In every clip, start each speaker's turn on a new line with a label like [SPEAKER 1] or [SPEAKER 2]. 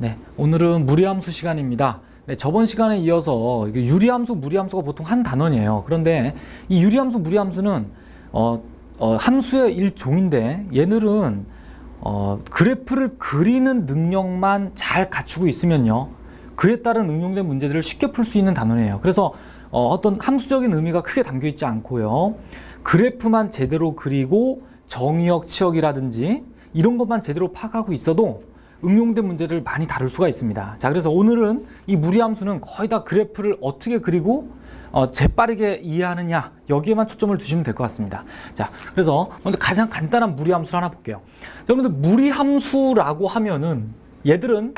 [SPEAKER 1] 네, 오늘은 무리함수 시간입니다. 네, 저번 시간에 이어서 유리함수, 무리함수가 보통 한 단원이에요. 그런데 이 유리함수, 무리함수는 함수의 일종인데 얘들은 그래프를 그리는 능력만 잘 갖추고 있으면요, 그에 따른 응용된 문제들을 쉽게 풀 수 있는 단원이에요. 그래서 어떤 함수적인 의미가 크게 담겨 있지 않고요, 그래프만 제대로 그리고 정의역, 치역이라든지 이런 것만 제대로 파악하고 있어도 응용된 문제를 많이 다룰 수가 있습니다. 자, 그래서 오늘은 이 무리함수는 거의 다 그래프를 어떻게 그리고 재빠르게 이해하느냐, 여기에만 초점을 두시면 될 것 같습니다. 자, 그래서 먼저 가장 간단한 무리함수를 하나 볼게요. 여러분들, 무리함수라고 하면은 얘들은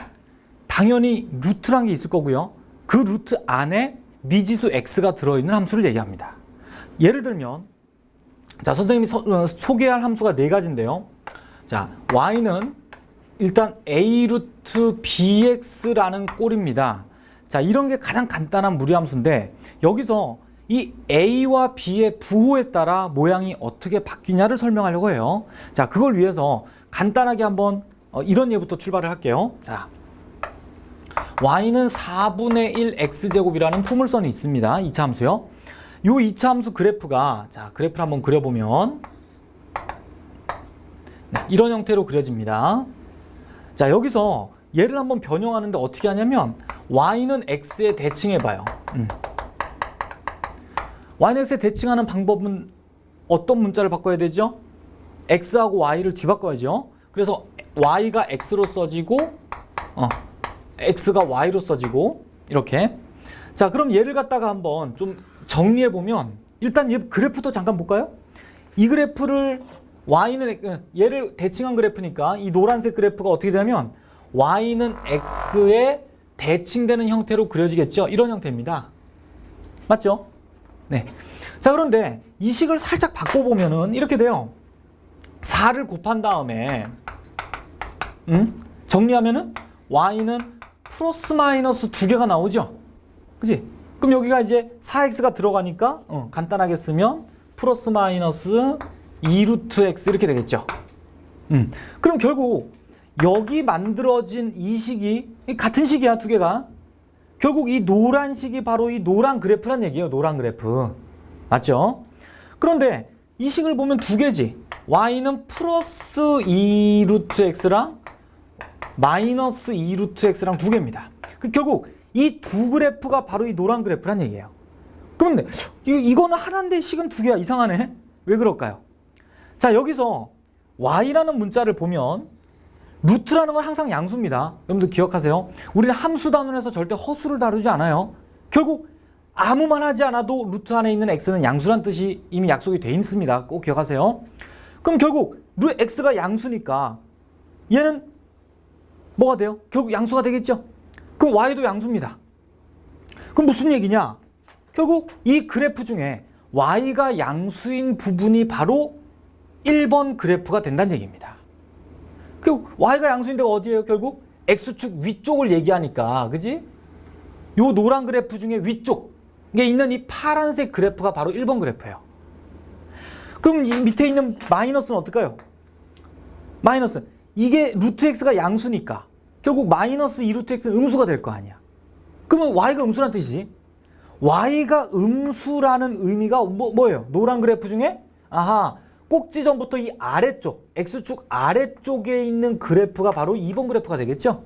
[SPEAKER 1] 당연히 루트란 게 있을 거고요, 그 루트 안에 미지수 x가 들어있는 함수를 얘기합니다. 예를 들면, 자, 선생님이 소개할 함수가 네 가지인데요. 자, y는 일단 a 루트 bx라는 꼴입니다. 자, 이런 게 가장 간단한 무리함수인데, 여기서 이 a와 b의 부호에 따라 모양이 어떻게 바뀌냐를 설명하려고 해요. 자, 그걸 위해서 간단하게 한번 이런 예부터 출발을 할게요. 자, y는 4분의 1 x제곱이라는 포물선이 있습니다. 2차 함수요. 이 2차 함수 그래프가, 자, 그래프를 한번 그려보면 네, 이런 형태로 그려집니다. 자, 여기서 얘를 한번 변형하는데 어떻게 하냐면 y는 x에 대칭해봐요. y는 x에 대칭하는 방법은 어떤 문자를 바꿔야 되죠? x하고 y를 뒤바꿔야죠. 그래서 y가 x로 써지고 x가 y로 써지고 이렇게. 자, 그럼 얘를 갖다가 한번 좀 정리해보면, 일단 얘 그래프도 잠깐 볼까요? 이 그래프를 y는 얘를 대칭한 그래프니까 이 노란색 그래프가 어떻게 되냐면 y는 x에 대칭되는 형태로 그려지겠죠. 이런 형태입니다. 맞죠? 네. 자, 그런데 이 식을 살짝 바꿔보면은 이렇게 돼요. 4를 곱한 다음에 정리하면은 y는 플러스 마이너스 두 개가 나오죠. 그치? 그럼 여기가 이제 4x가 들어가니까 간단하게 쓰면 플러스 마이너스 2루트 x 이렇게 되겠죠. 그럼 결국 여기 만들어진 이 식이 같은 식이야, 두 개가. 결국 이 노란 식이 바로 이 노란 그래프란 얘기예요. 노란 그래프. 맞죠? 그런데 이 식을 보면 두 개지. y는 플러스 2루트 x랑 마이너스 2루트 x랑 두 개입니다. 결국 이 두 그래프가 바로 이 노란 그래프란 얘기예요. 그런데 이거는 하나인데 식은 두 개야. 이상하네. 왜 그럴까요? 자, 여기서 y라는 문자를 보면 루트라는 건 항상 양수입니다. 여러분들 기억하세요. 우리는 함수 단원에서 절대 허수를 다루지 않아요. 결국 아무 말 하지 않아도 루트 안에 있는 x는 양수란 뜻이 이미 약속이 돼 있습니다. 꼭 기억하세요. 그럼 결국 x가 양수니까 얘는 뭐가 돼요? 결국 양수가 되겠죠. 그럼 y도 양수입니다. 그럼 무슨 얘기냐? 결국 이 그래프 중에 y가 양수인 부분이 바로 1번 그래프가 된다는 얘기입니다. 그 y가 양수인 데가 어디예요? 결국 x축 위쪽을 얘기하니까, 그지? 요 노란 그래프 중에 위쪽에 있는 이 파란색 그래프가 바로 1번 그래프예요. 그럼 이 밑에 있는 마이너스는 어떨까요? 마이너스, 이게 루트 x가 양수니까 결국 마이너스 2루트 x는 음수가 될 거 아니야. 그러면 y가 음수란 뜻이지. y가 음수라는 의미가 뭐예요? 노란 그래프 중에 꼭지 전부터 이 아래쪽, x축 아래쪽에 있는 그래프가 바로 2번 그래프가 되겠죠.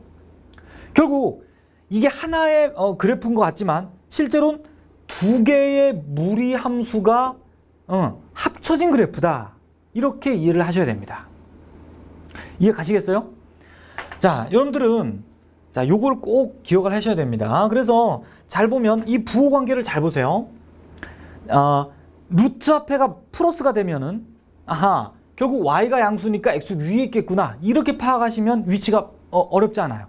[SPEAKER 1] 결국 이게 하나의 그래프인 것 같지만 실제로는 두 개의 무리함수가 합쳐진 그래프다. 이렇게 이해를 하셔야 됩니다. 이해 가시겠어요? 자, 여러분들은 요걸 꼭 기억을 하셔야 됩니다. 그래서 잘 보면 이 부호 관계를 잘 보세요. 루트 앞에가 플러스가 되면은 결국 y가 양수니까 x 위에 있겠구나, 이렇게 파악하시면 위치가 어렵지 않아요.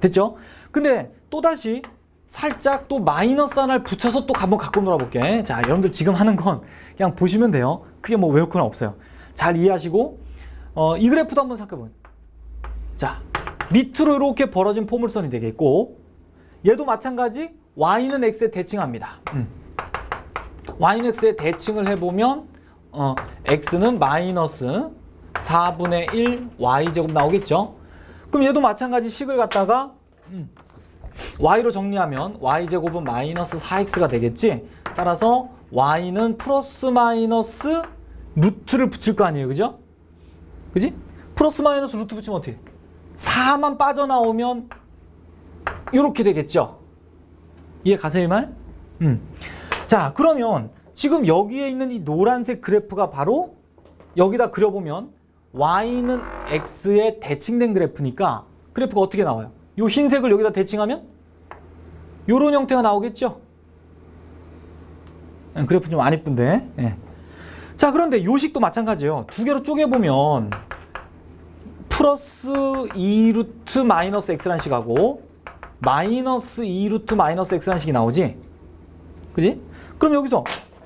[SPEAKER 1] 됐죠? 근데 또다시 살짝 또 마이너스 하나를 붙여서 또 한번 갖고 놀아볼게. 자, 여러분들 지금 하는 건 그냥 보시면 돼요. 크게 뭐 외울 건 없어요. 잘 이해하시고 이 그래프도 한번 생각해보면, 자, 밑으로 이렇게 벌어진 포물선이 되겠고, 얘도 마찬가지 y는 x에 대칭합니다. y는 x에 대칭을 해보면 x는 마이너스 4분의 1 y제곱 나오겠죠. 그럼 얘도 마찬가지 식을 갖다가 y로 정리하면 y제곱은 마이너스 4x가 되겠지. 따라서 y는 플러스 마이너스 루트를 붙일 거 아니에요, 그죠? 그지? 플러스 마이너스 루트 붙이면 어떻게? 4만 빠져나오면 이렇게 되겠죠. 이해 가세요, 이 말? 자, 그러면 지금 여기에 있는 이 노란색 그래프가 바로 여기다 그려보면 y는 x에 대칭된 그래프니까 그래프가 어떻게 나와요? 이 흰색을 여기다 대칭하면 이런 형태가 나오겠죠? 그래프 좀 안 이쁜데. 예. 자, 그런데 요식도 마찬가지예요. 두 개로 쪼개보면 플러스 2루트 마이너스 x라는 식하고 마이너스 2루트 마이너스 x라는 식이 나오지? 그지? 그럼 여기서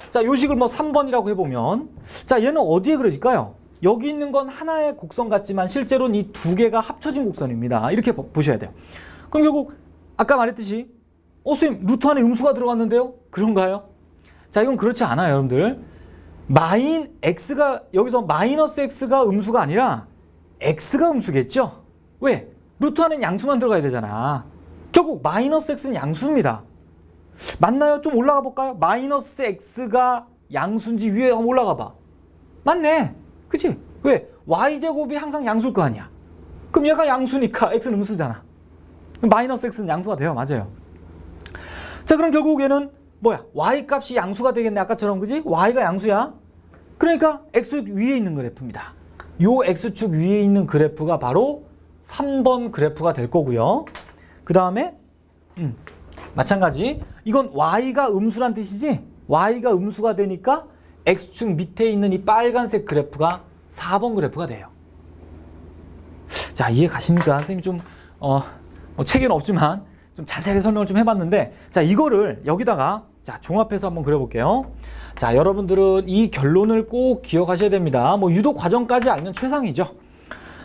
[SPEAKER 1] 자, 요식을 뭐 3번이라고 해보면 자, 얘는 어디에 그려질까요? 여기 있는 건 하나의 곡선 같지만 실제로는 이 두 개가 합쳐진 곡선입니다. 이렇게 보셔야 돼요. 그럼 결국 아까 말했듯이 선생님 루트 안에 음수가 들어갔는데요? 그런가요? 자, 이건 그렇지 않아요, 여러분들. x가 여기서 마이너스 x가 음수가 아니라 x가 음수겠죠? 왜? 루트 안에 양수만 들어가야 되잖아. 결국 마이너스 x는 양수입니다. 맞나요? 좀 올라가 볼까요? 마이너스 x가 양수인지 위에 한번 올라가 봐. 맞네. 그치? 왜? y제곱이 항상 양수일 거 아니야. 그럼 얘가 양수니까 x는 음수잖아. 그럼 마이너스 x는 양수가 돼요. 맞아요. 자, 그럼 결국 얘는 뭐야? y 값이 양수가 되겠네. 아까처럼, 그지? y가 양수야. 그러니까 x 위에 있는 그래프입니다. 요 x축 위에 있는 그래프가 바로 3번 그래프가 될 거고요. 그 다음에 마찬가지. 이건 y가 음수란 뜻이지? y가 음수가 되니까 x축 밑에 있는 이 빨간색 그래프가 4번 그래프가 돼요. 자, 이해 가십니까? 선생님이 좀 책에는 없지만 좀 자세하게 설명을 좀 해봤는데, 자, 이거를 여기다가 자, 종합해서 한번 그려볼게요. 자, 여러분들은 이 결론을 꼭 기억하셔야 됩니다. 뭐 유도 과정까지 알면 최상이죠.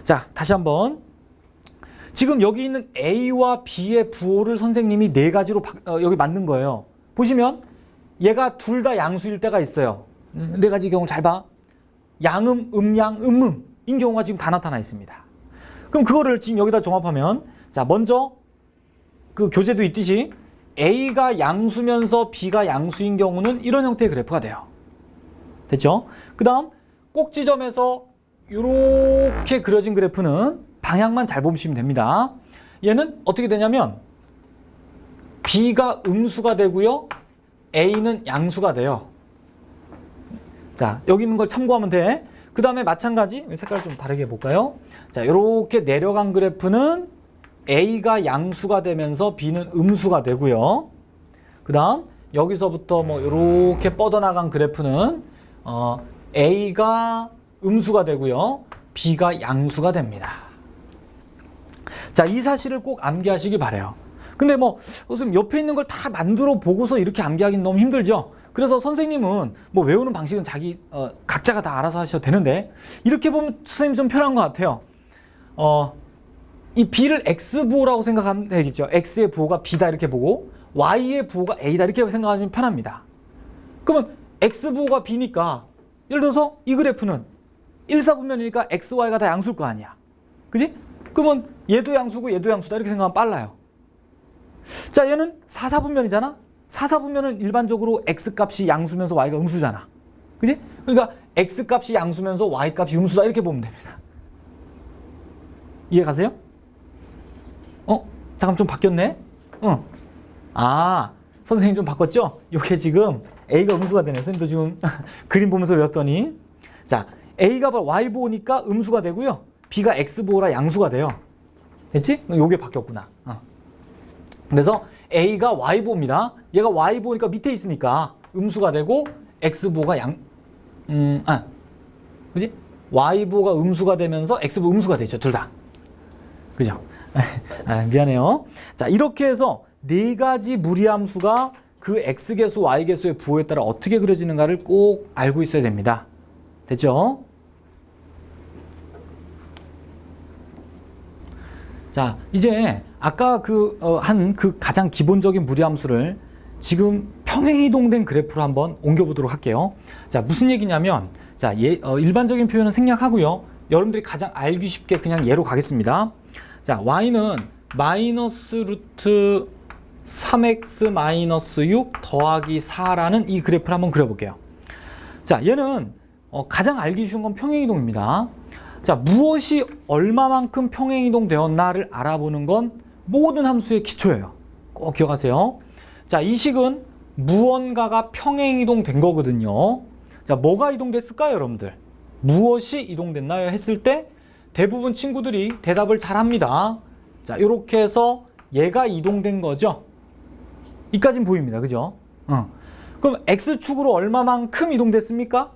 [SPEAKER 1] 자, 다시 한번. 지금 여기 있는 A와 B의 부호를 선생님이 네 가지로 여기 만든 거예요. 보시면 얘가 둘 다 양수일 때가 있어요. 네 가지 경우 잘 봐. 양음, 음양, 음음인 경우가 지금 다 나타나 있습니다. 그럼 그거를 지금 여기다 종합하면, 자, 먼저 그 교재도 있듯이 A가 양수면서 B가 양수인 경우는 이런 형태의 그래프가 돼요. 됐죠? 그 다음 꼭지점에서 이렇게 그려진 그래프는 방향만 잘 보시면 됩니다. 얘는 어떻게 되냐면 B가 음수가 되고요, A는 양수가 돼요. 자, 여기 있는 걸 참고하면 돼. 그 다음에 마찬가지, 색깔을 좀 다르게 해볼까요? 자, 이렇게 내려간 그래프는 A가 양수가 되면서 B는 음수가 되고요. 그 다음 여기서부터 뭐 이렇게 뻗어나간 그래프는 A가 음수가 되고요, B가 양수가 됩니다. 자, 이 사실을 꼭 암기하시기 바래요. 근데 뭐 선생님 옆에 있는 걸 다 만들어 보고서 이렇게 암기하기는 너무 힘들죠. 그래서 선생님은 뭐 외우는 방식은 각자가 다 알아서 하셔도 되는데, 이렇게 보면 선생님 좀 편한 것 같아요. 이 B를 X부호라고 생각하면 되겠죠. X의 부호가 B다 이렇게 보고 Y의 부호가 A다 이렇게 생각하면 편합니다. 그러면 X부호가 B니까 예를 들어서 이 그래프는 1사분면이니까 X, Y가 다 양수일 거 아니야. 그지? 그러면 얘도 양수고 얘도 양수다 이렇게 생각하면 빨라요. 자, 얘는 4사분면이잖아. 4사분면은 일반적으로 X값이 양수면서 Y가 음수잖아. 그지? 그러니까 X값이 양수면서 Y값이 음수다 이렇게 보면 됩니다. 이해 가세요? 잠깐 좀 바뀌었네? 선생님 좀 바꿨죠? 이게 지금 A가 음수가 되네. 선생님도 지금 그림 보면서 외웠더니. 자, A가 Y보호니까 음수가 되고요, B가 X보호라 양수가 돼요. 됐지? 요게 바뀌었구나. 그래서 A가 Y보호입니다. 얘가 Y보호니까 밑에 있으니까 음수가 되고 X보호가 그지? Y보호가 음수가 되면서 X보호 음수가 되죠. 둘 다. 그죠? 미안해요. 자, 이렇게 해서 네 가지 무리함수가 그 X개수, Y개수의 부호에 따라 어떻게 그려지는가를 꼭 알고 있어야 됩니다. 됐죠? 자, 이제 아까 한 가장 기본적인 무리함수를 지금 평행이동된 그래프로 한번 옮겨보도록 할게요. 자, 무슨 얘기냐면, 자, 일반적인 표현은 생략하고요, 여러분들이 가장 알기 쉽게 그냥 예로 가겠습니다. 자, y는 마이너스 루트 3x 마이너스 6 더하기 4라는 이 그래프를 한번 그려볼게요. 자, 얘는 가장 알기 쉬운 건 평행이동입니다. 자, 무엇이 얼마만큼 평행이동 되었나를 알아보는 건 모든 함수의 기초예요. 꼭 기억하세요. 자, 이 식은 무언가가 평행이동 된 거거든요. 자, 뭐가 이동됐을까요, 여러분들? 무엇이 이동됐나요? 했을 때 대부분 친구들이 대답을 잘 합니다. 자, 이렇게 해서 얘가 이동된 거죠. 이까진 보입니다. 그죠? 그럼 X축으로 얼마만큼 이동됐습니까?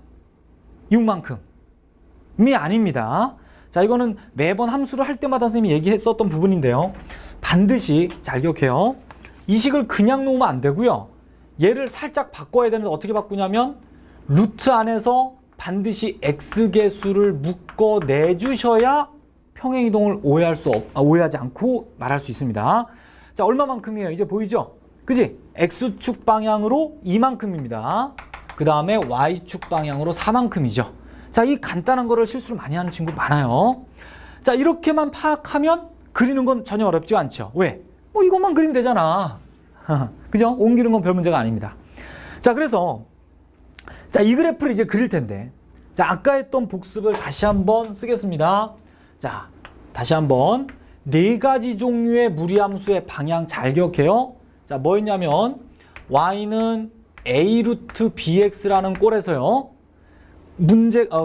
[SPEAKER 1] 6만큼이 아닙니다. 자, 이거는 매번 함수를 할 때마다 선생님이 얘기했었던 부분인데요. 반드시 잘 기억해요. 이 식을 그냥 놓으면 안 되고요. 얘를 살짝 바꿔야 되는데 어떻게 바꾸냐면 루트 안에서 반드시 X개수를 묶어내주셔야 평행이동을 오해하지 않고 말할 수 있습니다. 자, 얼마만큼이에요? 이제 보이죠? 그지? X축 방향으로 2만큼입니다. 그 다음에 Y축 방향으로 4만큼이죠. 자, 이 간단한 거를 실수를 많이 하는 친구 많아요. 자, 이렇게만 파악하면 그리는 건 전혀 어렵지 않죠. 왜? 뭐 이것만 그리면 되잖아. 그죠? 옮기는 건 별 문제가 아닙니다. 자, 그래서 자, 이 그래프를 이제 그릴 텐데, 자, 아까 했던 복습을 다시 한번 쓰겠습니다. 자, 다시 한번 네 가지 종류의 무리함수의 방향 잘 기억해요. 자, 뭐였냐면 y는 a 루트 bx라는 꼴에서요.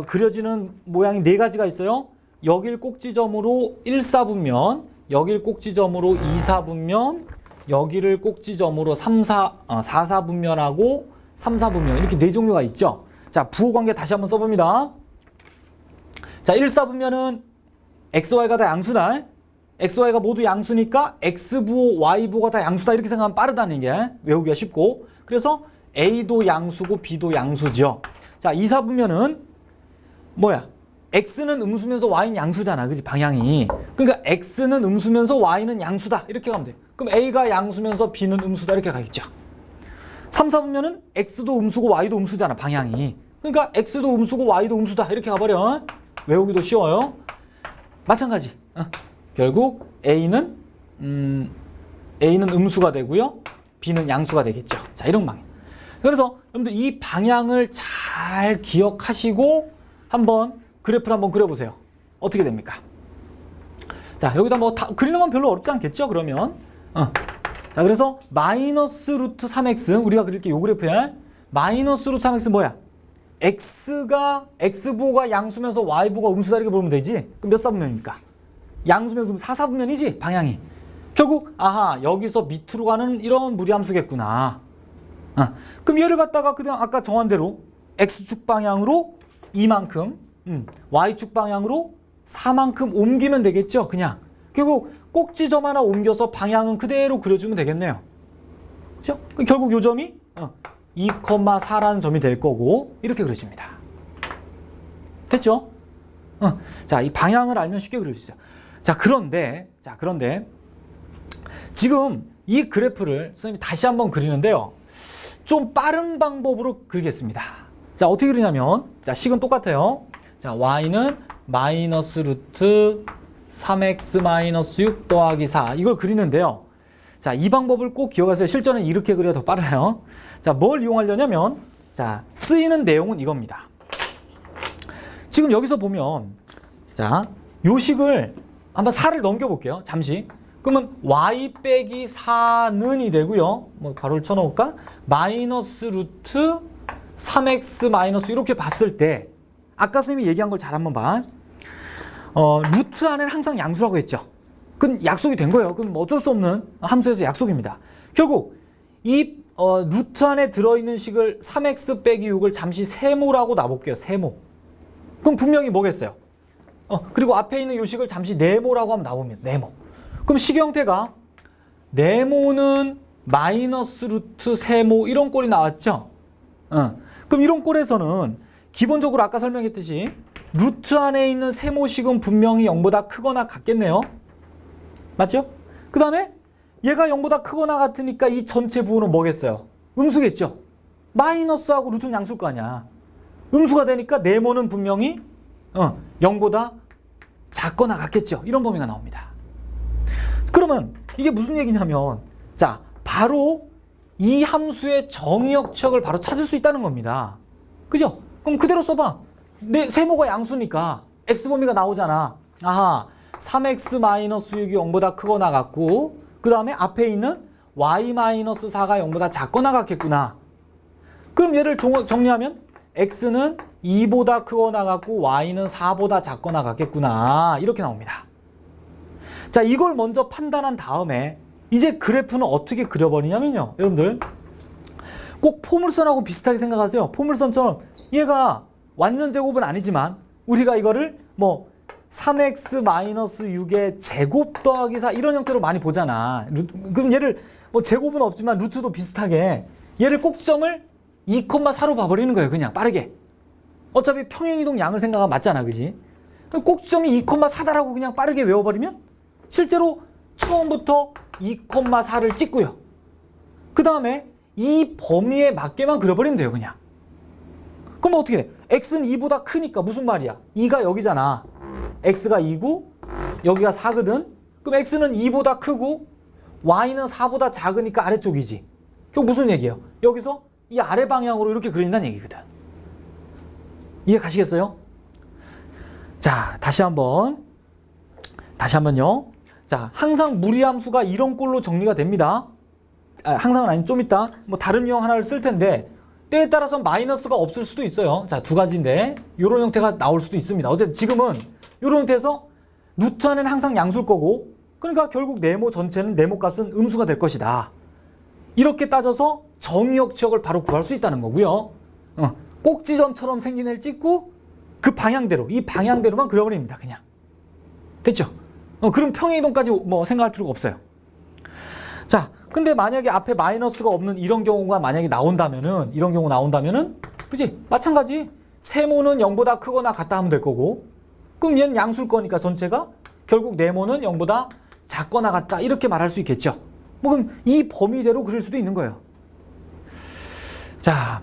[SPEAKER 1] 그려지는 모양이 네 가지가 있어요. 여길 꼭지점으로 1사분면, 여길 꼭지점으로 2사분면, 여기를 꼭지점으로 4사분면하고 3사분면 이렇게 네 종류가 있죠. 자, 부호관계 다시 한번 써봅니다. 자, 1사분면은 xy가 다 양수다. xy가 모두 양수니까 x부호, y부호가 다 양수다. 이렇게 생각하면 빠르다는 게 외우기가 쉽고. 그래서 a도 양수고 b도 양수죠. 자, 2사분면은 뭐야? x는 음수면서 y는 양수잖아. 그지? 방향이. 그러니까 x는 음수면서 y는 양수다. 이렇게 가면 돼. 그럼 a가 양수면서 b는 음수다. 이렇게 가겠죠. 3, 4분면은 x도 음수고 y도 음수잖아. 방향이. 그러니까 x도 음수고 y도 음수다. 이렇게 가버려. 외우기도 쉬워요. 마찬가지. 결국 a는 음수가 되고요. b는 양수가 되겠죠. 자, 이런 방향. 그래서 여러분들 이 방향을 잘 기억하시고 한번 그래프를 한번 그려보세요. 어떻게 됩니까? 자, 여기다 뭐 다 그리는 건 별로 어렵지 않겠죠? 그러면 자, 그래서 마이너스 루트 3x 우리가 그릴게 요 그래프에 마이너스 루트 3x 뭐야? x부호가 양수면서 y부호가 음수다 이렇게 보면 되지? 그럼 몇 사분면입니까? 양수면서 4사분면이지? 방향이. 결국 아하, 여기서 밑으로 가는 이런 무리함수겠구나. 그럼 얘를 갖다가 그냥 아까 정한 대로 x축 방향으로 2만큼, y축 방향으로 4만큼 옮기면 되겠죠? 그냥. 결국 꼭지점 하나 옮겨서 방향은 그대로 그려주면 되겠네요. 그렇죠? 결국 요 점이 2,4라는 점이 될 거고 이렇게 그려집니다. 됐죠? 자, 이 방향을 알면 쉽게 그릴 수 있어요. 자, 그런데 지금 이 그래프를 선생님이 다시 한번 그리는데요. 좀 빠른 방법으로 그리겠습니다. 자, 어떻게 그리냐면 자, 식은 똑같아요. 자, y는 마이너스 루트 3x 마이너스 6 더하기 4 이걸 그리는데요. 자, 이 방법을 꼭 기억하세요. 실전은 이렇게 그려야 더 빠르요. 자, 뭘 이용하려냐면 자, 쓰이는 내용은 이겁니다. 지금 여기서 보면 자, 요 식을 한번 4를 넘겨볼게요. 잠시. 그러면 y 빼기 4는이 되고요. 뭐 가로를 쳐놓을까? 마이너스 루트 3x 마이너스 이렇게 봤을 때 아까 선생님이 얘기한 걸 잘 한번 봐. 루트 안에는 항상 양수라고 했죠. 그건 약속이 된 거예요. 그럼 어쩔 수 없는 함수에서 약속입니다. 결국 이 루트 안에 들어있는 식을 3x 빼기 6을 잠시 세모라고 놔볼게요. 세모. 그럼 분명히 뭐겠어요? 그리고 앞에 있는 이 식을 잠시 네모라고 한번 놔보면 네모. 그럼 식 형태가 네모는 마이너스 루트 세모 이런 꼴이 나왔죠? 그럼 이런 꼴에서는 기본적으로 아까 설명했듯이 루트 안에 있는 세모식은 분명히 0보다 크거나 같겠네요. 맞죠? 그 다음에 얘가 0보다 크거나 같으니까 이 전체 부호는 뭐겠어요? 음수겠죠? 마이너스하고 루트는 양수일 거 아니야. 음수가 되니까 네모는 분명히 0보다 작거나 같겠죠. 이런 범위가 나옵니다. 그러면 이게 무슨 얘기냐면, 자, 바로 이 함수의 정의역 치역을 바로 찾을 수 있다는 겁니다. 그죠? 그럼 그대로 써봐. 내 세모가 양수니까 x범위가 나오잖아. 아하, 3x-6이 0보다 크거나 같고, 그 다음에 앞에 있는 y-4가 0보다 작거나 같겠구나. 그럼 얘를 정리하면 x는 2보다 크거나 같고 y는 4보다 작거나 같겠구나. 이렇게 나옵니다. 자, 이걸 먼저 판단한 다음에 이제 그래프는 어떻게 그려버리냐면요. 여러분들 꼭 포물선하고 비슷하게 생각하세요. 포물선처럼 얘가 완전 제곱은 아니지만 우리가 이거를 뭐 3x-6의 제곱 더하기 4 이런 형태로 많이 보잖아. 그럼 얘를 뭐 제곱은 없지만 루트도 비슷하게 얘를 꼭지점을 2,4로 봐버리는 거예요. 그냥 빠르게. 어차피 평행이동 양을 생각하면 맞잖아. 그지? 꼭지점이 2,4다라고 그냥 빠르게 외워버리면 실제로 처음부터 2,4를 찍고요. 그 다음에 이 범위에 맞게만 그려버리면 돼요. 그냥. 그럼 어떻게 돼? x는 2보다 크니까 무슨 말이야? 2가 여기잖아. x가 2고 여기가 4거든. 그럼 x는 2보다 크고 y는 4보다 작으니까 아래쪽이지. 그럼 무슨 얘기예요? 여기서 이 아래 방향으로 이렇게 그린다는 얘기거든. 이해 가시겠어요? 자, 다시 한번요. 자, 항상 무리함수가 이런 꼴로 정리가 됩니다. 항상은 아닌 좀 이따 뭐 다른 유형 하나를 쓸 텐데 때에 따라서 마이너스가 없을 수도 있어요. 자, 두 가지인데 이런 형태가 나올 수도 있습니다. 어쨌든 지금은 이런 형태에서 루트 안에는 항상 양수일 거고, 그러니까 결국 네모 전체는 네모 값은 음수가 될 것이다. 이렇게 따져서 정의역 치역을 바로 구할 수 있다는 거고요. 꼭지점처럼 생긴 애를 찍고 그 방향대로, 이 방향대로만 그려버립니다. 그냥. 됐죠? 그럼 평행이동까지 뭐 생각할 필요가 없어요. 자, 근데 만약에 앞에 마이너스가 없는 이런 경우가 만약에 나온다면은, 이런 경우 나온다면은, 그지? 마찬가지. 세모는 0보다 크거나 같다 하면 될 거고, 그럼 얘는 양수일 거니까 전체가 결국 네모는 0보다 작거나 같다. 이렇게 말할 수 있겠죠. 뭐 그럼 이 범위대로 그릴 수도 있는 거예요. 자,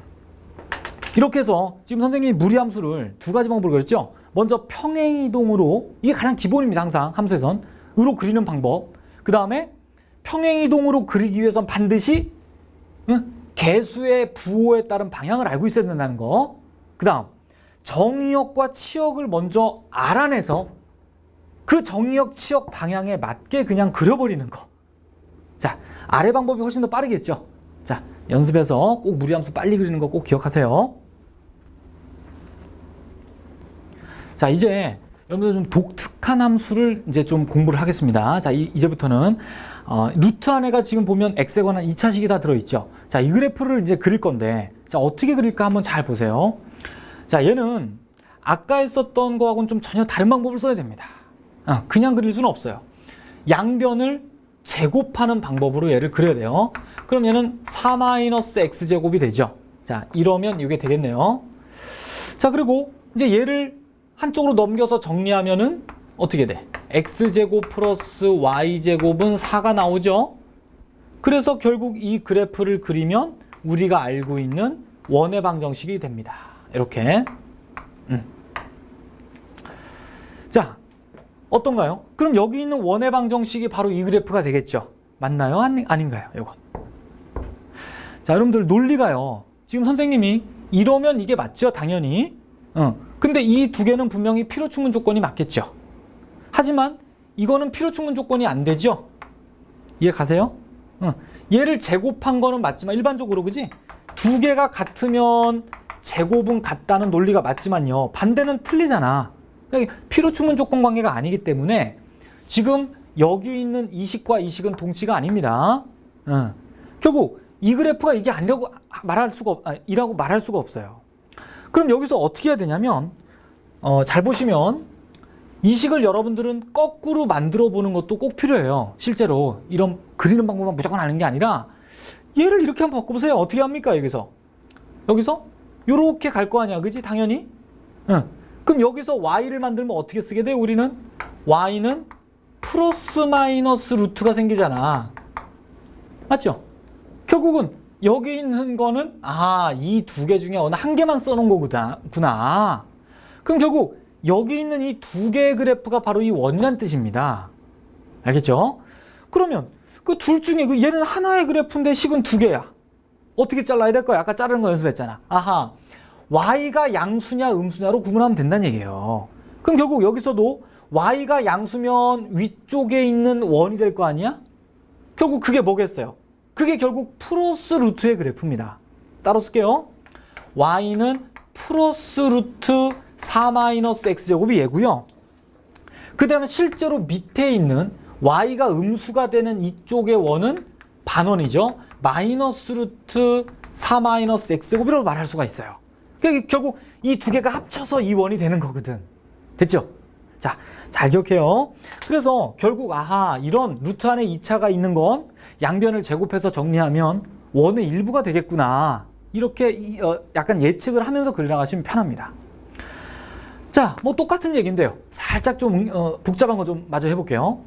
[SPEAKER 1] 이렇게 해서 지금 선생님이 무리함수를 두 가지 방법으로 그렸죠. 먼저 평행이동으로, 이게 가장 기본입니다. 항상 함수에선 으로 그리는 방법. 그 다음에 평행이동으로 그리기 위해선 반드시 개수의 부호에 따른 방향을 알고 있어야 된다는 거. 그 다음 정의역과 치역을 먼저 알아내서 그 정의역 치역 방향에 맞게 그냥 그려버리는 거. 자, 아래 방법이 훨씬 더 빠르겠죠. 자, 연습해서 꼭 무리함수 빨리 그리는 거 꼭 기억하세요. 자, 이제 여러분들 좀 독특한 함수를 이제 좀 공부를 하겠습니다. 자, 이제부터는 루트 안에가 지금 보면 x에 관한 2차식이 다 들어있죠. 자, 이 그래프를 이제 그릴 건데, 자, 어떻게 그릴까 한번 잘 보세요. 자, 얘는 아까 했었던 거하고는 좀 전혀 다른 방법을 써야 됩니다. 그냥 그릴 수는 없어요. 양변을 제곱하는 방법으로 얘를 그려야 돼요. 그럼 얘는 4-x제곱이 되죠. 자, 이러면 이게 되겠네요. 자, 그리고 이제 얘를 한쪽으로 넘겨서 정리하면은 어떻게 돼? x제곱 플러스 y제곱은 4가 나오죠. 그래서 결국 이 그래프를 그리면 우리가 알고 있는 원의 방정식이 됩니다. 이렇게. 자, 어떤가요? 그럼 여기 있는 원의 방정식이 바로 이 그래프가 되겠죠. 맞나요? 아닌가요? 이건. 자, 여러분들 논리가요. 지금 선생님이 이러면 이게 맞죠? 당연히. 근데 이 두 개는 분명히 필요충분 조건이 맞겠죠. 하지만 이거는 필요충분 조건이 안 되죠. 이해 가세요? 얘를 제곱한 거는 맞지만 일반적으로 그지? 두 개가 같으면 제곱은 같다는 논리가 맞지만요. 반대는 틀리잖아. 필요충분 조건 관계가 아니기 때문에 지금 여기 있는 이 식과 이 식은 동치가 아닙니다. 결국 이 그래프가 이게 아니라고 이라고 말할 수가 없어요. 그럼 여기서 어떻게 해야 되냐면 잘 보시면 이 식을 여러분들은 거꾸로 만들어 보는 것도 꼭 필요해요. 실제로 이런 그리는 방법만 무조건 아는 게 아니라 얘를 이렇게 한번 바꿔보세요. 어떻게 합니까? 여기서 요렇게 갈 거 아니야, 그지? 당연히. 그럼 여기서 y를 만들면 어떻게 쓰게 돼? 우리는 y는 플러스 마이너스 루트가 생기잖아. 맞죠? 결국은 여기 있는 거는 이 두 개 중에 어느 한 개만 써놓은 거구나. 그럼 결국 여기 있는 이 두 개의 그래프가 바로 이 원이란 뜻입니다. 알겠죠? 그러면 그 둘 중에 얘는 하나의 그래프인데 식은 두 개야. 어떻게 잘라야 될 거야? 아까 자르는 거 연습했잖아. 아하, y가 양수냐 음수냐로 구분하면 된다는 얘기예요. 그럼 결국 여기서도 y가 양수면 위쪽에 있는 원이 될 거 아니야? 결국 그게 뭐겠어요? 그게 결국 플러스 루트의 그래프입니다. 따로 쓸게요. y는 플러스 루트 4-x제곱이 얘고요. 그 다음에 실제로 밑에 있는 y가 음수가 되는 이쪽의 원은 반원이죠. 마이너스 루트 4-x제곱이라고 말할 수가 있어요. 그러니까 결국 이 두 개가 합쳐서 이 원이 되는 거거든. 됐죠? 자, 잘 기억해요. 그래서 결국 아하, 이런 루트 안에 2차가 있는 건 양변을 제곱해서 정리하면 원의 일부가 되겠구나. 이렇게 약간 예측을 하면서 그려나가시면 편합니다. 자, 뭐 똑같은 얘기인데요. 살짝 좀 복잡한 거 좀 마저 해볼게요.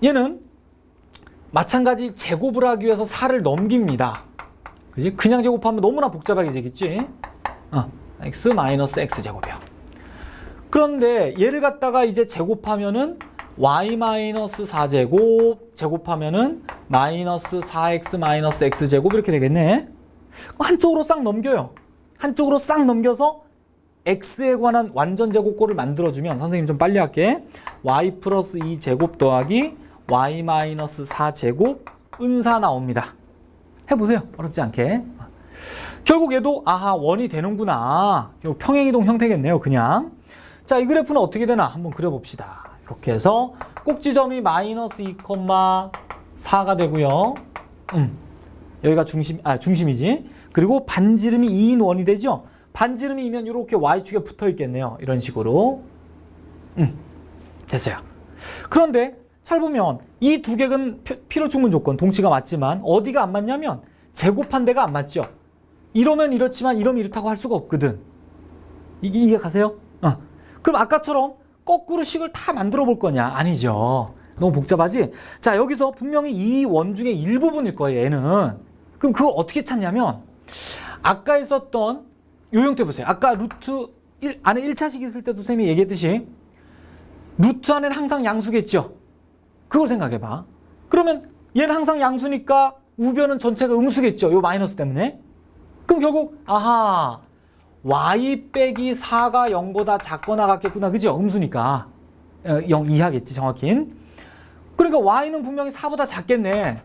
[SPEAKER 1] 얘는 마찬가지 제곱을 하기 위해서 4를 넘깁니다. 그지? 그냥 제곱하면 너무나 복잡하게 되겠지? x 마이너스 x제곱이요. 그런데 얘를 갖다가 이제 제곱하면은 y 마이너스 4제곱 제곱하면은 마이너스 4x 마이너스 x제곱 이렇게 되겠네. 한쪽으로 싹 넘겨요. 한쪽으로 싹 넘겨서 x에 관한 완전 제곱꼴을 만들어주면, 선생님 좀 빨리 할게. y 플러스 2제곱 더하기 y 마이너스 4제곱 은사 나옵니다. 해보세요. 어렵지 않게. 결국 얘도 아하, 원이 되는구나. 결국 평행이동 형태겠네요. 그냥. 자, 이 그래프는 어떻게 되나 한번 그려봅시다. 이렇게 해서 꼭지점이 마이너스 2,4가 되고요. 여기가 중심이지. 그리고 반지름이 2인 원이 되죠. 반지름이 2면 이렇게 y축에 붙어 있겠네요. 이런 식으로. 됐어요. 그런데 잘 보면 이 두 개는 필요충분 조건 동치가 맞지만 어디가 안 맞냐면 제곱한 데가 안 맞죠. 이러면 이렇지만 이러면 이렇다고 할 수가 없거든. 이해 가세요? 그럼 아까처럼 거꾸로 식을 다 만들어 볼 거냐? 아니죠. 너무 복잡하지? 자, 여기서 분명히 이 원 중에 일부분일 거예요, 얘는. 그럼 그걸 어떻게 찾냐면 아까 있었던 요 형태 보세요. 아까 루트 1 안에 1차식 있을 때도 선생님이 얘기했듯이 루트 안에는 항상 양수겠죠. 그걸 생각해 봐. 그러면 얘는 항상 양수니까 우변은 전체가 음수겠죠. 요 마이너스 때문에. 그럼 결국 아하, y 빼기 4가 0보다 작거나 같겠구나. 그죠? 음수니까 0 이하겠지 정확히는. 그러니까 y는 분명히 4보다 작겠네.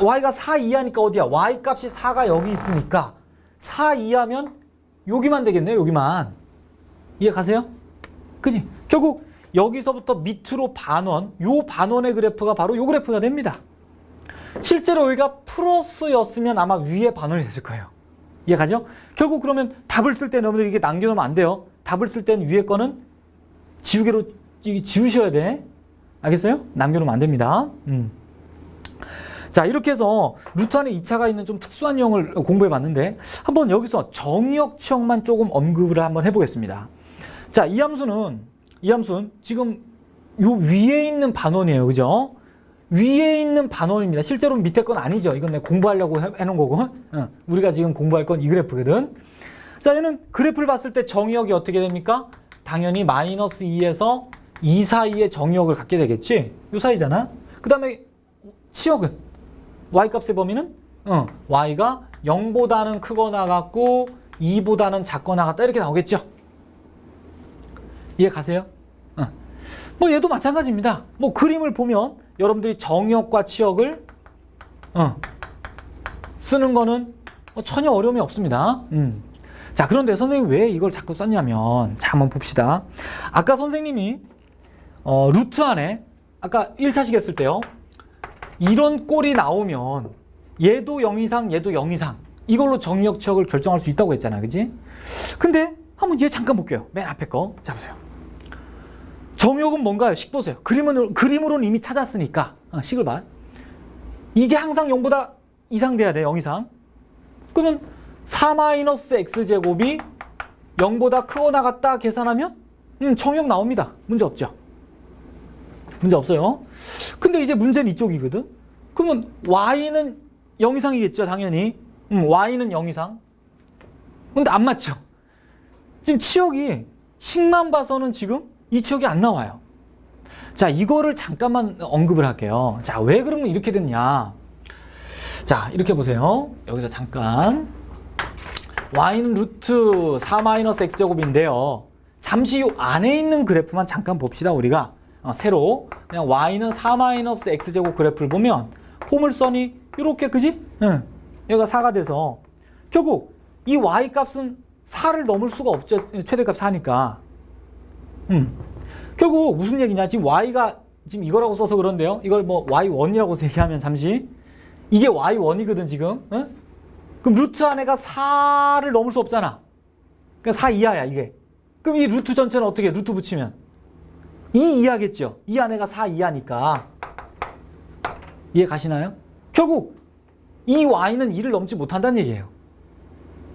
[SPEAKER 1] y가 4 이하니까 어디야? y 값이 4가 여기 있으니까 4 이하면 여기만 되겠네요. 여기만. 이해 가세요? 그지? 결국 여기서부터 밑으로 반원, 요 반원의 그래프가 바로 요 그래프가 됩니다. 실제로 여기가 플러스였으면 아마 위에 반원이 됐을 거예요. 이해 가죠? 결국 그러면 답을 쓸 때 여러분들 이게 남겨놓으면 안 돼요. 답을 쓸 때는 위에 거는 지우개로 지우셔야 돼. 알겠어요? 남겨놓으면 안 됩니다. 자, 이렇게 해서 루트 안에 2차가 있는 좀 특수한 유형을 공부해 봤는데 한번 여기서 정의역 치역만 조금 언급을 한번 해보겠습니다. 자, 이 함수는 지금 요 위에 있는 반원이에요. 그죠? 위에 있는 반원입니다. 실제로는 밑에 건 아니죠. 이건 내가 공부하려고 해놓은 거고. 우리가 지금 공부할 건 이 그래프거든. 자, 얘는 그래프를 봤을 때 정의역이 어떻게 됩니까? 당연히 마이너스 2에서 2 사이의 정의역을 갖게 되겠지. 요 사이잖아. 그 다음에 치역은 y값의 범위는 y가 0보다는 크거나 같고 2보다는 작거나 같다 이렇게 나오겠죠. 이해 가세요? 뭐 얘도 마찬가지입니다. 뭐 그림을 보면 여러분들이 정의역과 치역을 쓰는 거는 뭐 전혀 어려움이 없습니다. 자, 그런데 선생님 왜 이걸 자꾸 썼냐면, 자, 한번 봅시다. 아까 선생님이 루트 안에 아까 1차식 했을 때요, 이런 꼴이 나오면 얘도 0 이상 얘도 0 이상 이걸로 정의역 치역을 결정할 수 있다고 했잖아. 그지? 근데 한번 얘 잠깐 볼게요. 맨 앞에 거. 자, 보세요. 정의역은 뭔가요? 식 보세요. 그림으로는 이미 찾았으니까 식을 봐. 이게 항상 0보다 이상 돼야 돼. 0 이상. 그러면 4-x제곱이 0보다 크거나 같다 계산하면 정의역 나옵니다. 문제 없죠. 문제 없어요. 근데 이제 문제는 이쪽이거든. 그러면 y는 0 이상이겠죠. 당연히. y는 0 이상. 근데 안 맞죠. 지금 치역이 식만 봐서는 지금 이 치역이 안 나와요. 자, 이거를 잠깐만 언급을 할게요. 자, 왜 그러면 이렇게 됐냐? 자, 이렇게 보세요. 여기서 잠깐. y는 루트 4-x제곱인데요. 잠시 요 안에 있는 그래프만 잠깐 봅시다, 우리가. 새로. 그냥 y는 4-x제곱 그래프를 보면 포물선이 이렇게, 그지? 응. 여기가 4가 돼서 결국 이 y 값은 4를 넘을 수가 없죠. 최대값 4니까. 결국 무슨 얘기냐? 지금 y가 지금 이거라고 써서 그런데요. 이걸 뭐 y1이라고 얘기하면 잠시 이게 y1이거든 지금. 응? 그럼 루트 안에가 4를 넘을 수 없잖아. 그러니까 4 이하야 이게. 그럼 이 루트 전체는 어떻게 루트 붙이면 2 이하겠죠. 이 안에가 4 이하니까. 이해 가시나요? 결국 이 y는 2를 넘지 못한다는 얘기예요.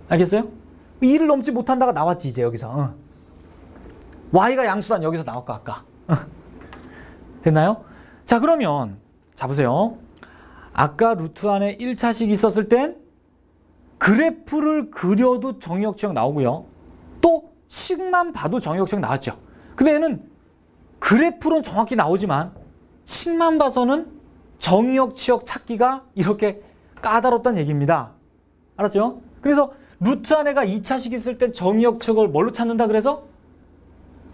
[SPEAKER 1] 알겠어요? 2를 넘지 못한다가 나왔지 이제 여기서. y가 양수란 여기서 나왔고 아까. 됐나요? 자, 그러면 자 보세요. 아까 루트 안에 1차식 있었을 땐 그래프를 그려도 정의역치역 나오고요. 또 식만 봐도 정의역치역 나왔죠. 근데 얘는 그래프로는 정확히 나오지만 식만 봐서는 정의역치역 찾기가 이렇게 까다롭다는 얘기입니다. 알았죠? 그래서 루트 안에가 2차식 있을 땐 정의역치역을 뭘로 찾는다 그래서?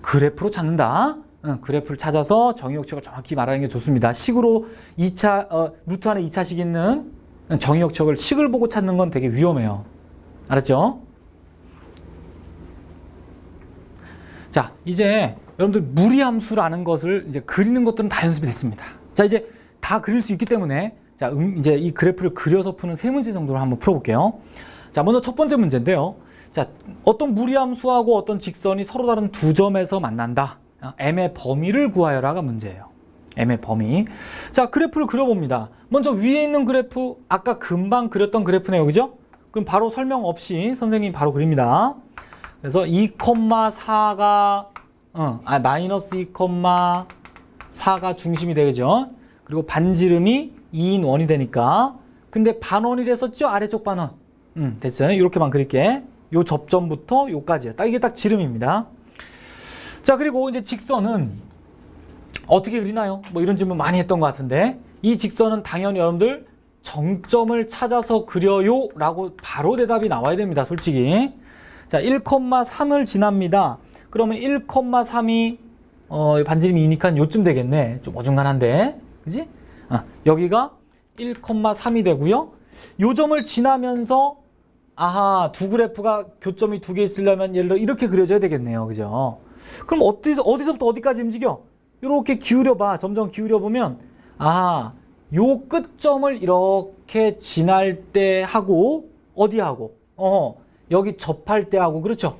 [SPEAKER 1] 그래프로 찾는다. 그래프를 찾아서 정의역치역을 정확히 말하는 게 좋습니다. 식으로 루트 안에 2차식 있는 정의역치역을 식을 보고 찾는 건 되게 위험해요. 알았죠? 자, 이제 여러분들 무리함수라는 것을 이제 그리는 것들은 다 연습이 됐습니다. 자, 이제 다 그릴 수 있기 때문에 자, 이제 이 그래프를 그려서 푸는 세 문제 정도를 한번 풀어볼게요. 자, 먼저 첫 번째 문제인데요. 자, 어떤 무리함수하고 어떤 직선이 서로 다른 두 점에서 만난다. m의 범위를 구하여라가 문제예요. m의 범위. 자, 그래프를 그려봅니다. 먼저 위에 있는 그래프, 아까 금방 그렸던 그래프네요. 그죠? 그럼 바로 설명 없이 선생님이 바로 그립니다. 그래서 2,4가 마이너스 2,4가 중심이 되죠. 그리고 반지름이 2인 원이 되니까. 근데 반원이 됐었죠? 아래쪽 반원. 됐어요. 이렇게만 그릴게. 요 접점부터 요까지요. 이게 딱 지름입니다. 자, 그리고 이제 직선은 어떻게 그리나요? 뭐 이런 질문 많이 했던 것 같은데, 이 직선은 당연히 여러분들 정점을 찾아서 그려요 라고 바로 대답이 나와야 됩니다. 솔직히. 자, 1,3을 지납니다. 그러면 1,3이 반지름이 2니까 요쯤 되겠네. 좀 어중간한데, 그지? 여기가 1,3이 되고요. 요 점을 지나면서 아하, 두 그래프가 교점이 두 개 있으려면 예를 들어 이렇게 그려져야 되겠네요. 그죠? 그럼 어디서부터 어디까지 움직여? 이렇게 기울여봐. 점점 기울여보면 아하, 요 끝점을 이렇게 지날 때 하고 어디 하고 여기 접할 때 하고 그렇죠?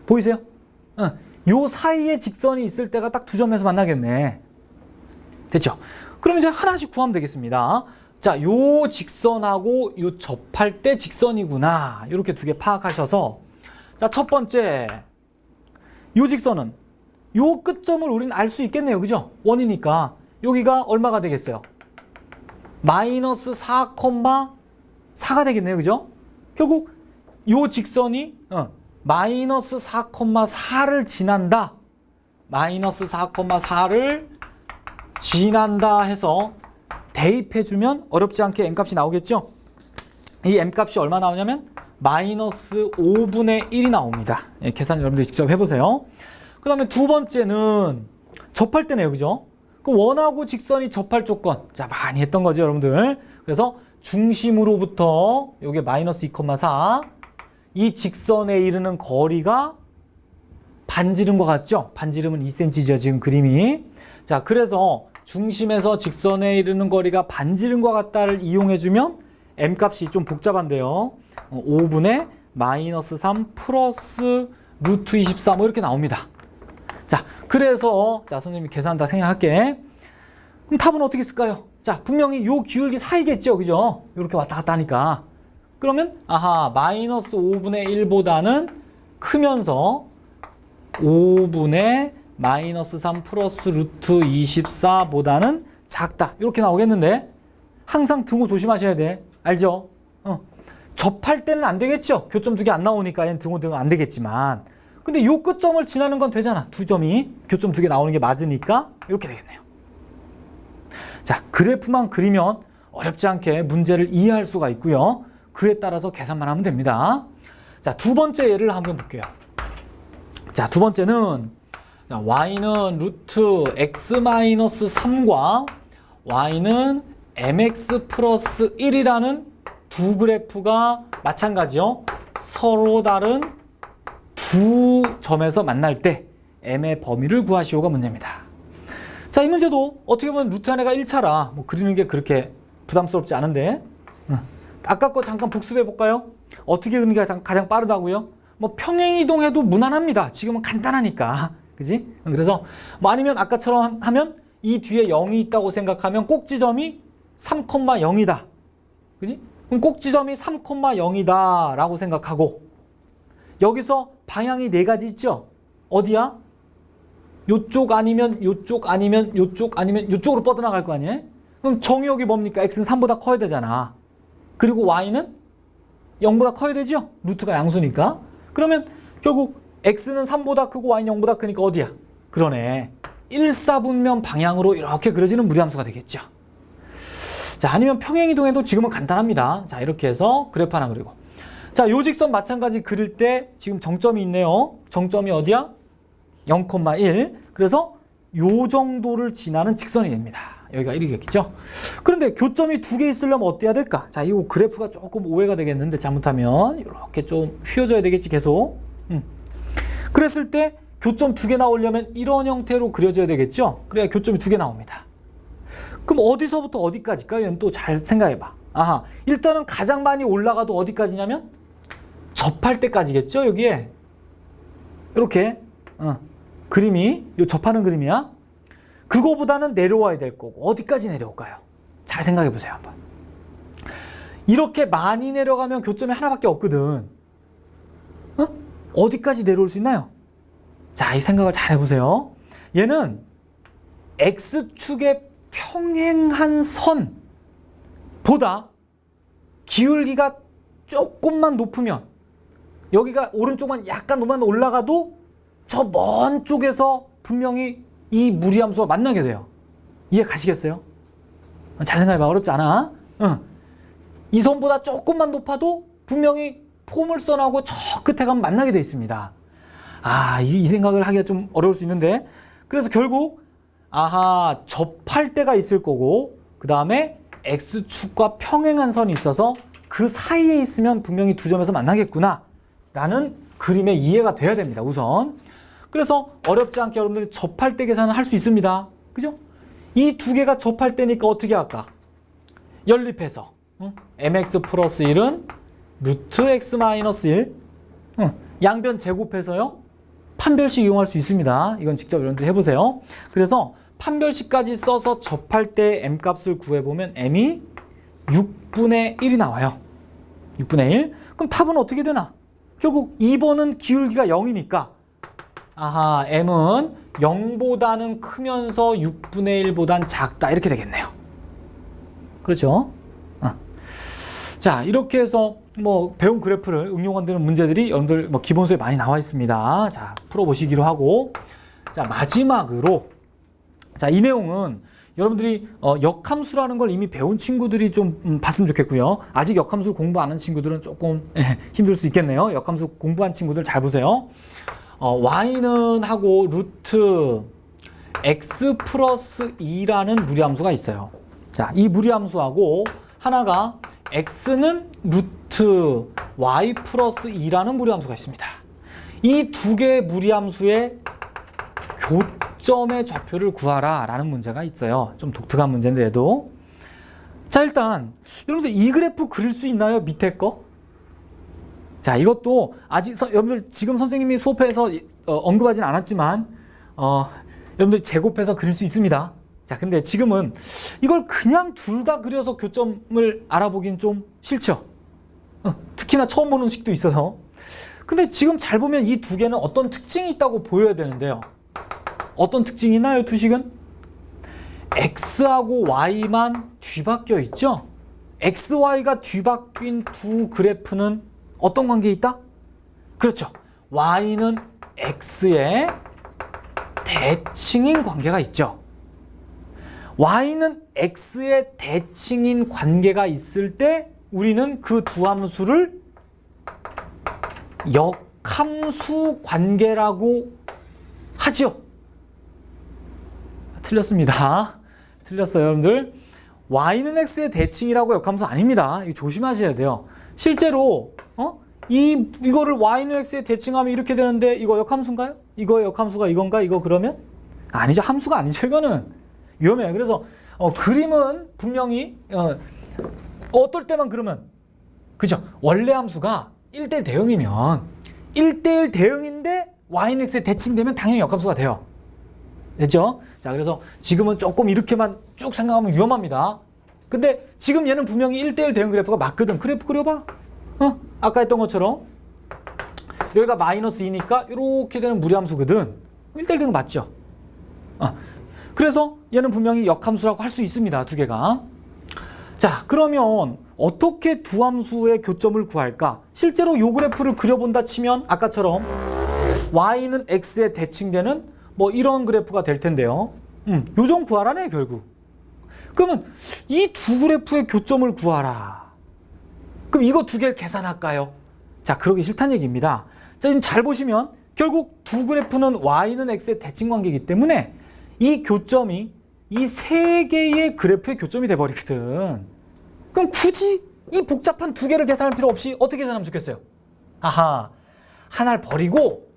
[SPEAKER 1] 보이세요? 요 사이에 직선이 있을 때가 딱 두 점에서 만나겠네. 됐죠? 그럼 이제 하나씩 구하면 되겠습니다. 자, 요 직선하고 요 접할 때 직선이구나. 이렇게 두 개 파악하셔서 자, 첫 번째 요 직선은 요 끝점을 우리는 알 수 있겠네요. 그죠? 원이니까 여기가 얼마가 되겠어요? 마이너스 4,4가 되겠네요. 그죠? 결국 요 직선이 마이너스 4,4를 지난다. 마이너스 4,4를 지난다 해서 대입해주면 어렵지 않게 m값이 나오겠죠? 이 m값이 얼마 나오냐면 마이너스 5분의 1이 나옵니다. 예, 계산 여러분들 직접 해보세요. 그 다음에 두 번째는 접할 때네요. 그죠? 그 원하고 직선이 접할 조건. 자, 많이 했던 거죠, 여러분들. 그래서 중심으로부터 요게 마이너스 2,4 이 직선에 이르는 거리가 반지름과 같죠? 반지름은 2cm죠, 지금 그림이. 자, 그래서 중심에서 직선에 이르는 거리가 반지름과 같다를 이용해주면 m값이 좀 복잡한데요. 5분의 마이너스 3 플러스 루트 24 뭐 이렇게 나옵니다. 자, 그래서 자, 선생님이 계산 다 생략할게. 그럼 답은 어떻게 쓸까요? 자, 분명히 요 기울기 사이겠죠, 그죠? 이렇게 왔다 갔다 하니까. 그러면 아하, 마이너스 5분의 1보다는 크면서 5분의 마이너스 3 플러스 루트 24보다는 작다. 이렇게 나오겠는데 항상 등호 조심하셔야 돼. 알죠? 접할 때는 안 되겠죠? 교점 두 개 안 나오니까 얘는 등호 안 되겠지만 근데 요 끝점을 지나는 건 되잖아. 두 점이 교점 두 개 나오는 게 맞으니까 이렇게 되겠네요. 자, 그래프만 그리면 어렵지 않게 문제를 이해할 수가 있고요. 그에 따라서 계산만 하면 됩니다. 자, 두 번째 예를 한번 볼게요. 자, 두 번째는 y는 루트 x-3과 y는 mx 플러스 1이라는 두 그래프가 마찬가지요. 서로 다른 두 점에서 만날 때 m의 범위를 구하시오가 문제입니다. 자, 이 문제도 어떻게 보면 루트 안에가 1차라 뭐 그리는 게 그렇게 부담스럽지 않은데 아까 거 잠깐 복습해 볼까요? 어떻게 그리는 게 가장 빠르다고요? 뭐 평행이동해도 무난합니다. 지금은 간단하니까. 그지? 그래서 뭐 아니면 아까처럼 하면 이 뒤에 0이 있다고 생각하면 꼭지점이 3,0이다. 그지? 그럼 꼭지점이 3,0이다 라고 생각하고 여기서 방향이 네 가지 있죠? 어디야? 요쪽 아니면 요쪽 아니면 요쪽 아니면 요쪽으로 뻗어나갈 거 아니에요? 그럼 정의역이 뭡니까? x는 3보다 커야 되잖아. 그리고 y는 0보다 커야 되죠? 루트가 양수니까. 그러면 결국 x는 3보다 크고 y는 0보다 크니까 어디야? 그러네. 1사분면 방향으로 이렇게 그려지는 무리함수가 되겠죠. 자, 아니면 평행이동해도 지금은 간단합니다. 자, 이렇게 해서 그래프 하나 그리고. 자, 요 직선 마찬가지 그릴 때 지금 정점이 있네요. 정점이 어디야? 0,1. 그래서 요 정도를 지나는 직선이 됩니다. 여기가 1이겠죠. 그런데 교점이 두 개 있으려면 어때야 될까? 자, 이 그래프가 조금 오해가 되겠는데 잘못하면 이렇게 좀 휘어져야 되겠지 계속. 그랬을 때 교점 두 개 나오려면 이런 형태로 그려져야 되겠죠. 그래야 교점이 두 개 나옵니다. 그럼 어디서부터 어디까지일까요? 이건 또 잘 생각해봐. 아하, 일단은 가장 많이 올라가도 어디까지냐면 접할 때까지겠죠. 여기에 이렇게 그림이 요 접하는 그림이야. 그거보다는 내려와야 될 거고 어디까지 내려올까요? 잘 생각해 보세요 한번. 이렇게 많이 내려가면 교점이 하나밖에 없거든. 어디까지 내려올 수 있나요? 자, 이 생각을 잘 해보세요. 얘는 X축의 평행한 선보다 기울기가 조금만 높으면 여기가 오른쪽만 약간만 올라가도 저 먼 쪽에서 분명히 이 무리함수와 만나게 돼요. 이해 가시겠어요? 잘 생각해봐. 어렵지 않아. 이 선보다 조금만 높아도 분명히 포물선하고 저 끝에 가면 만나게 돼 있습니다. 아, 이 생각을 하기가 좀 어려울 수 있는데 그래서 결국 아하, 접할 때가 있을 거고 그 다음에 X축과 평행한 선이 있어서 그 사이에 있으면 분명히 두 점에서 만나겠구나 라는 그림의 이해가 돼야 됩니다. 우선. 그래서 어렵지 않게 여러분들이 접할 때 계산을 할 수 있습니다. 그죠? 이 두 개가 접할 때니까 어떻게 할까? 연립해서 mx 플러스 1은 루트 x 마이너스 1 양변 제곱해서요 판별식 이용할 수 있습니다. 이건 직접 여러분들 해보세요. 그래서 판별식까지 써서 접할 때 m 값을 구해보면 m이 6분의 1이 나와요. 6분의 1. 그럼 답은 어떻게 되나? 결국 2번은 기울기가 0이니까 아하, m은 0보다는 크면서 6분의 1보단 작다 이렇게 되겠네요. 그렇죠? 자, 이렇게 해서 뭐 배운 그래프를 응용한다는 문제들이 여러분들 뭐 기본서에 많이 나와 있습니다. 자, 풀어보시기로 하고 자, 마지막으로 자, 이 내용은 여러분들이 역함수라는 걸 이미 배운 친구들이 좀 봤으면 좋겠고요. 아직 역함수 공부 안 한 친구들은 조금 힘들 수 있겠네요. 역함수 공부한 친구들 잘 보세요. y는 하고 루트 x 플러스 2라는 무리함수가 있어요. 자, 이 무리함수하고 하나가 x는 루트 y 플러스 2라는 무리함수가 있습니다. 이 두 개의 무리함수의 교점의 좌표를 구하라 라는 문제가 있어요. 좀 독특한 문제인데도. 자, 일단 여러분들 이 그래프 그릴 수 있나요? 밑에 거? 자, 이것도 아직 여러분들 지금 선생님이 수업에서 언급하진 않았지만 여러분들 제곱해서 그릴 수 있습니다. 자, 근데 지금은 이걸 그냥 둘 다 그려서 교점을 알아보긴 좀 싫죠. 특히나 처음 보는 식도 있어서. 근데 지금 잘 보면 이 두 개는 어떤 특징이 있다고 보여야 되는데요. 어떤 특징이 있나요, 두 식은? x하고 y만 뒤바뀌어 있죠? x, y가 뒤바뀐 두 그래프는 어떤 관계에 있다? 그렇죠. y는 x의 대칭인 관계가 있죠. y는 x의 대칭인 관계가 있을 때 우리는 그 두 함수를 역함수 관계라고 하죠. 틀렸습니다. 틀렸어요, 여러분들. y는 x의 대칭이라고 역함수 아닙니다. 이거 조심하셔야 돼요. 실제로 이거를 y는 x의 대칭하면 이렇게 되는데 이거 역함수인가요? 이거의 역함수가 이건가? 이거 그러면? 아니죠. 함수가 아니죠. 이거는 위험해요. 그래서 그림은 분명히 어떨 때만 그러면 그죠? 원래 함수가 1대1 대응이면 1대1 대응인데 y는 x에 대칭되면 당연히 역함수가 돼요. 됐죠? 자, 그래서 지금은 조금 이렇게만 쭉 생각하면 위험합니다. 근데 지금 얘는 분명히 1대1 대응 그래프가 맞거든. 그래프 그려봐. 아까 했던 것처럼 여기가 마이너스 2니까 이렇게 되는 무리함수거든. 1대1 대응 맞죠? 그래서 얘는 분명히 역함수라고 할 수 있습니다. 두 개가. 자, 그러면 어떻게 두 함수의 교점을 구할까? 실제로 요 그래프를 그려본다 치면 아까처럼 y는 x에 대칭되는 뭐 이런 그래프가 될 텐데요. 요점 구하라네 결국. 그러면 이 두 그래프의 교점을 구하라. 그럼 이거 두 개를 계산할까요? 자, 그러기 싫다는 얘기입니다. 자, 지금 잘 보시면 결국 두 그래프는 y는 x의 대칭 관계이기 때문에 이 교점이 이 세 개의 그래프의 교점이 돼버리거든. 그럼 굳이 이 복잡한 두 개를 계산할 필요 없이 어떻게 계산하면 좋겠어요? 아하, 하나를 버리고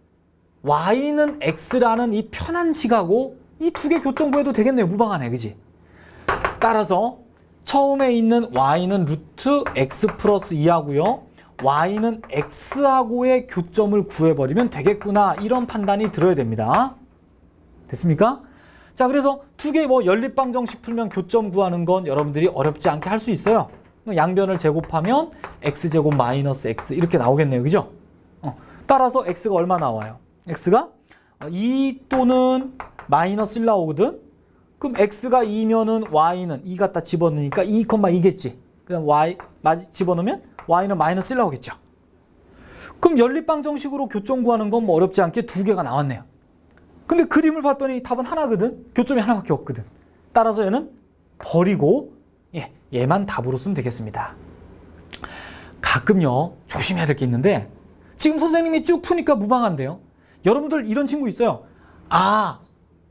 [SPEAKER 1] y는 x라는 이 편한 식하고 이 두 개 교점 구해도 되겠네요. 무방하네, 그지? 따라서 처음에 있는 y는 루트 x 플러스 2하고요. y는 x하고의 교점을 구해버리면 되겠구나. 이런 판단이 들어야 됩니다. 됐습니까? 자, 그래서 두 개 뭐 연립방정식 풀면 교점 구하는 건 여러분들이 어렵지 않게 할 수 있어요. 양변을 제곱하면 x제곱 마이너스 x 이렇게 나오겠네요. 그죠? 따라서 x가 얼마 나와요? x가 2 또는 마이너스 1 나오거든? 그럼 x가 2면은 y는 2 갖다 집어넣으니까 2,2겠지. 그럼 y 집어넣으면 y는 마이너스 1 나오겠죠. 그럼 연립방정식으로 교점 구하는 건 뭐 어렵지 않게 두 개가 나왔네요. 근데 그림을 봤더니 답은 하나거든. 교점이 하나밖에 없거든. 따라서 얘는 버리고 얘만 답으로 쓰면 되겠습니다. 가끔요 조심해야 될 게 있는데 지금 선생님이 쭉 푸니까 무방한데요. 여러분들 이런 친구 있어요.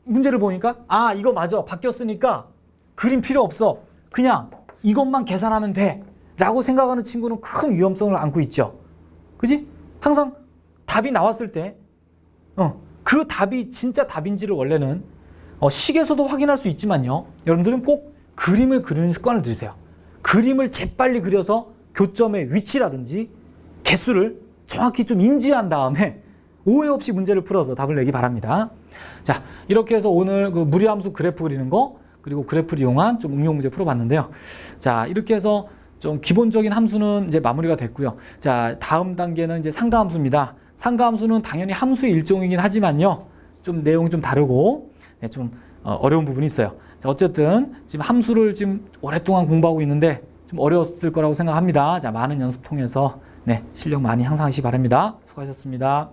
[SPEAKER 1] 문제를 보니까 이거 맞아. 바뀌었으니까 그림 필요 없어. 그냥 이것만 계산하면 돼. 라고 생각하는 친구는 큰 위험성을 안고 있죠. 그지? 항상 답이 나왔을 때 그 답이 진짜 답인지를 원래는 식에서도 확인할 수 있지만요. 여러분들은 꼭 그림을 그리는 습관을 들이세요. 그림을 재빨리 그려서 교점의 위치라든지 개수를 정확히 좀 인지한 다음에 오해 없이 문제를 풀어서 답을 내기 바랍니다. 자, 이렇게 해서 오늘 그 무리함수 그래프 그리는 거 그리고 그래프를 이용한 좀 응용 문제 풀어봤는데요. 자, 이렇게 해서 좀 기본적인 함수는 이제 마무리가 됐고요. 자, 다음 단계는 이제 상가함수입니다. 상가함수는 당연히 함수의 일종이긴 하지만요. 좀 내용이 좀 다르고 좀 어려운 부분이 있어요. 자, 어쨌든 지금 함수를 지금 오랫동안 공부하고 있는데 좀 어려웠을 거라고 생각합니다. 자, 많은 연습 통해서 실력 많이 향상하시기 바랍니다. 수고하셨습니다.